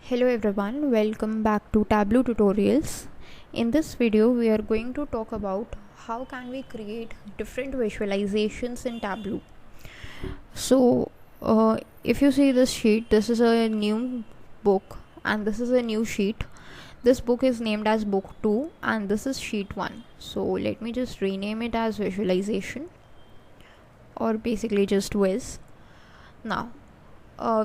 Hello everyone, welcome back to Tableau tutorials. In this video we are going to talk about how can we create different visualizations in Tableau. So if you see this sheet, this is a new book and this is a new sheet. This book is named as book 2 and this is sheet 1. So let me just rename it as visualization or basically just Viz. Now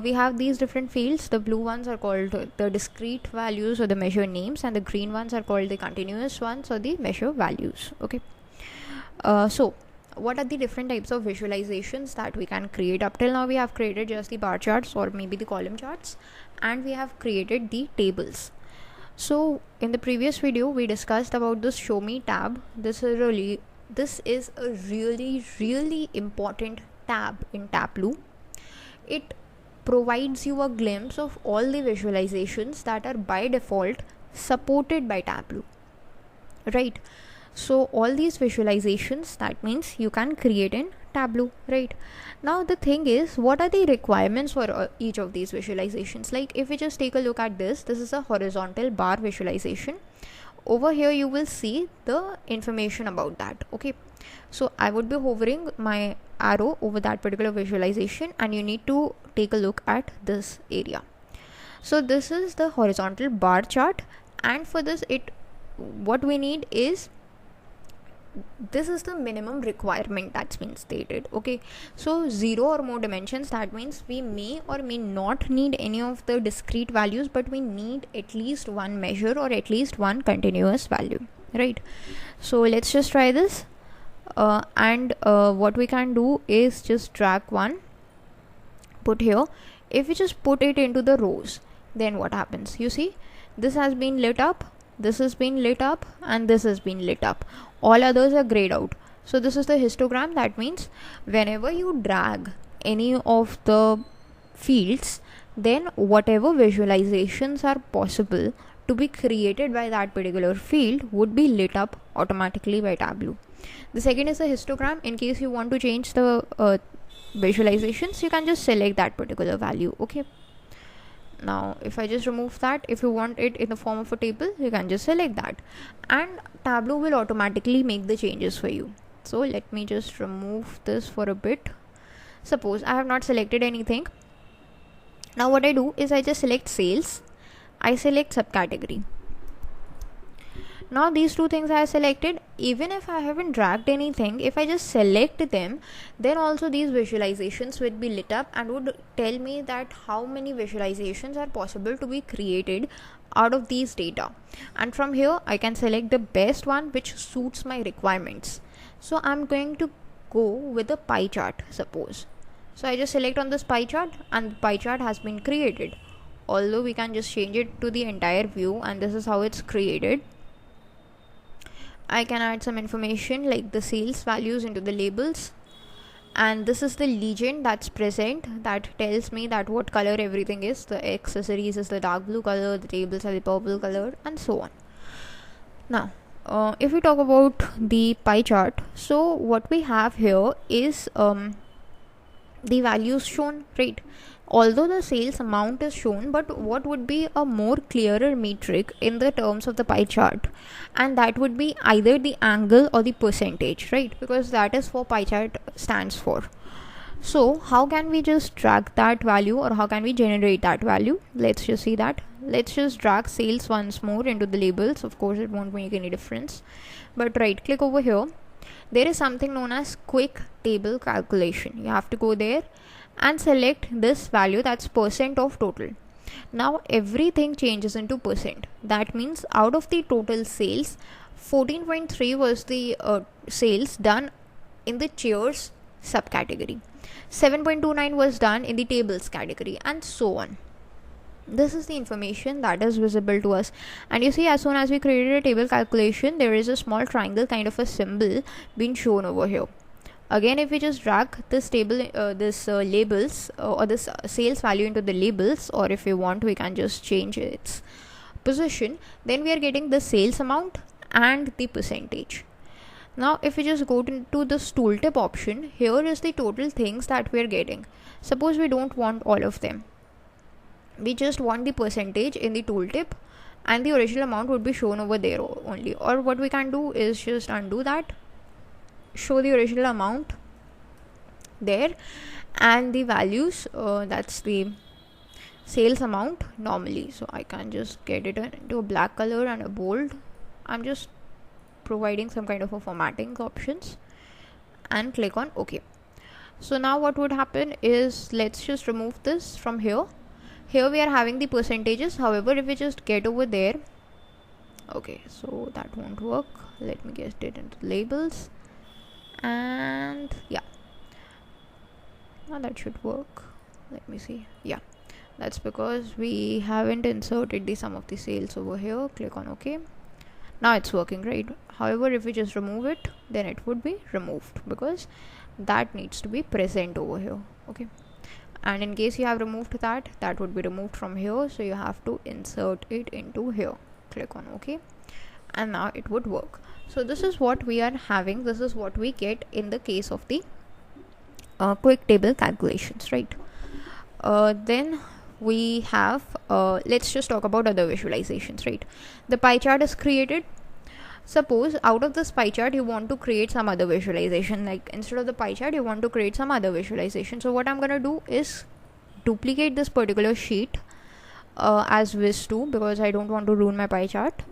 we have these different fields. The blue ones are called the discrete values or the measure names, and the green ones are called the continuous ones or the measure values. Okay. So what are the different types of visualizations that we can create? Up till now we have created just the bar charts or maybe the column charts, and we have created the tables. So in the previous video we discussed about this show me tab. This is a really important tab in Tableau. It provides you a glimpse of all the visualizations that are by default supported by Tableau, right? So all these visualizations, that means you can create in Tableau, right? Now the thing is, what are the requirements for each of these visualizations? Like if we just take a look at this is a horizontal bar visualization. Over here you will see the information about that. Okay, so I would be hovering my arrow over that particular visualization and you need to take a look at this area. So this is the horizontal bar chart, and for this what we need is, this is the minimum requirement that's been stated. Okay, so 0 or more dimensions, that means we may or may not need any of the discrete values, but we need at least one measure or at least one continuous value, right? So let's just try this. What we can do is just drag one, put here. If we just put it into the rows, then what happens? You see, this has been lit up, this has been lit up, and this has been lit up. All others are grayed out. So this is the histogram. That means whenever you drag any of the fields, then whatever visualizations are possible to be created by that particular field would be lit up automatically by Tableau. The second is a histogram. In case you want to change the visualizations, you can just select that particular value. Okay, now if I just remove that, if you want it in the form of a table, you can just select that and Tableau will automatically make the changes for you. So let me just remove this for a bit. Suppose I have not selected anything. Now what I do is I just select sales, I select subcategory. Now these two things I have selected. Even if I haven't dragged anything, if I just select them, then also these visualizations would be lit up and would tell me that how many visualizations are possible to be created out of these data. And from here I can select the best one which suits my requirements. So I'm going to go with a pie chart, suppose. So I just select on this pie chart and the pie chart has been created. Although we can just change it to the entire view, and this is how it's created. I can add some information like the sales values into the labels, and this is the legend that's present that tells me that what color everything is. The accessories is the dark blue color, the tables are the purple color, and so on. Now if we talk about the pie chart, so what we have here is the values shown, right? Although the sales amount is shown, but what would be a more clearer metric in the terms of the pie chart, and that would be either the angle or the percentage, right? Because that is what pie chart stands for. So how can we just drag that value, or how can we generate that value? Let's just see that. Let's just drag sales once more into the labels. Of course it won't make any difference, but right click over here. There is something known as quick table calculation. You have to go there and select this value, that's percent of total. Now everything changes into percent. That means out of the total sales, 14.3 was the sales done in the chairs subcategory, 7.29 was done in the tables category, and so on. This is the information that is visible to us. And you see, as soon as we created a table calculation, there is a small triangle kind of a symbol being shown over here. Again, if we just drag this table, labels or this sales value into the labels, or if we want, we can just change its position, then we are getting the sales amount and the percentage. Now if we just go to this tooltip option, here is the total things that we are getting. Suppose we don't want all of them. we just want the percentage in the tooltip, and the original amount would be shown over there only. Or what we can do is just undo that, show the original amount there, and the values, that's the sales amount normally. So I can just get it into a black color and a bold. I'm just providing some kind of a formatting options and click on OK. So now what would happen is, let's just remove this from here. Here we are having the percentages. However, if we just get over there, okay, so that won't work. Let me get it into labels, and yeah, now that should work. Let me see. Yeah, that's because we haven't inserted the sum of the sales over here. Click on OK. Now it's working, right? However, if we just remove it, then it would be removed, because that needs to be present over here. Okay, and in case you have removed that, that would be removed from here, so you have to insert it into here. Click on OK, and now it would work. So this is what we are having. This is what we get in the case of the quick table calculations, right? Then we have, let's just talk about other visualizations, right? The pie chart is created. Suppose out of this pie chart you want to create some other visualization, like instead of the pie chart you want to create some other visualization. So what I'm gonna do is duplicate this particular sheet as Viz2, because I don't want to ruin my pie chart.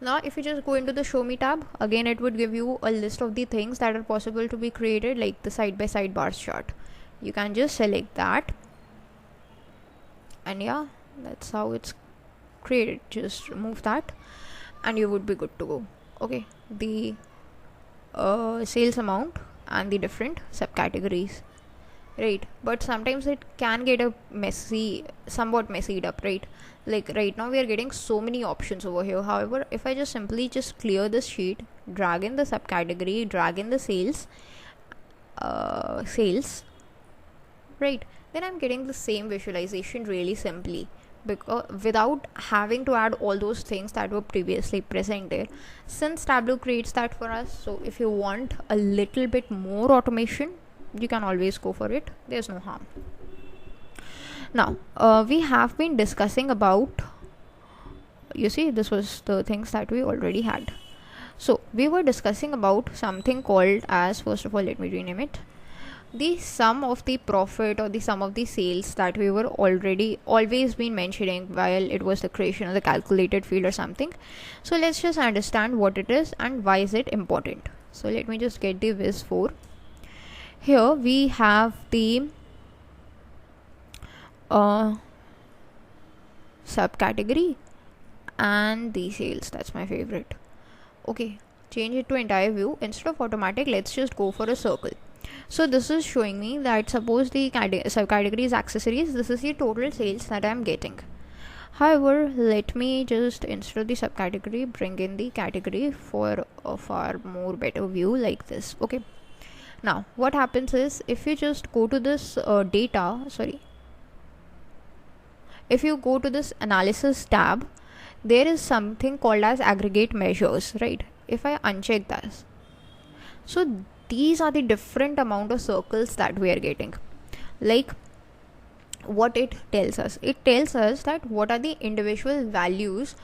Now if you just go into the show me tab, again it would give you a list of the things that are possible to be created, like the side by side bars chart. You can just select that, and yeah, that's how it's created. Just remove that and you would be good to go. Okay, the sales amount and the different subcategories, right? But sometimes it can get a somewhat messied up, right? Like right now we are getting so many options over here. However, if I just simply just clear this sheet, drag in the subcategory, drag in the sales, right, then I'm getting the same visualization really simply, because without having to add all those things that were previously present there, since Tableau creates that for us. So if you want a little bit more automation, you can always go for it. There's no harm. Now we have been discussing about, you see, this was the things that we already had. So we were discussing about something called as, first of all, let me rename it, the sum of the profit or the sum of the sales that we were always been mentioning while it was the creation of the calculated field or something. So let's just understand what it is and why is it important. So let me just get the Viz4. Here we have the subcategory and the sales. That's my favorite. Okay, change it to entire view. Instead of automatic, let's just go for a circle. So this is showing me that suppose the subcategory is accessories, this is the total sales that I am getting. However, let me just, instead of the subcategory, bring in the category for a far more better view like this. Okay, now what happens is, if you just go to this if you go to this analysis tab, there is something called as aggregate measures, right? If I uncheck this, so these are the different amount of circles that we are getting. Like what it tells us that what are the individual values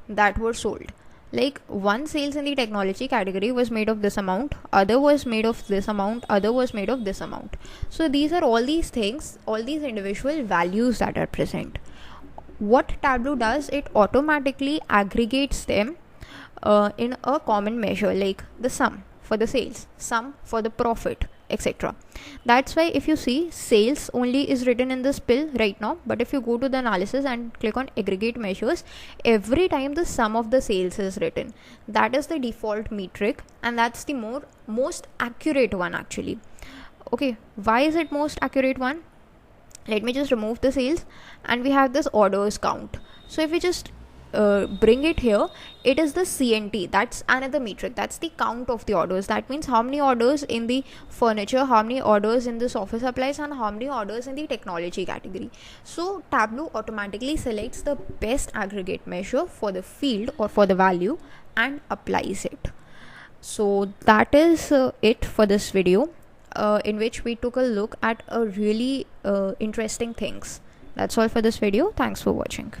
that were sold. Like one sales in the technology category was made of this amount, other was made of this amount, other was made of this amount. So these are all these things, all these individual values that are present. What Tableau does, it automatically aggregates them in a common measure, like the sum for the sales, sum for the profit, etc. That's why if you see, sales only is written in this pill right now, but if you go to the analysis and click on aggregate measures, every time the sum of the sales is written. That is the default metric, and that's the most accurate one actually. Okay, why is it most accurate one? Let me just remove the sales, and we have this orders count. So if we just bring it here, it is the CNT. That's another metric. That's the count of the orders. That means how many orders in the furniture, how many orders in this office supplies, and how many orders in the technology category. So Tableau automatically selects the best aggregate measure for the field or for the value and applies it. So that is it for this video, in which we took a look at a really interesting things That's all for this video. Thanks for watching.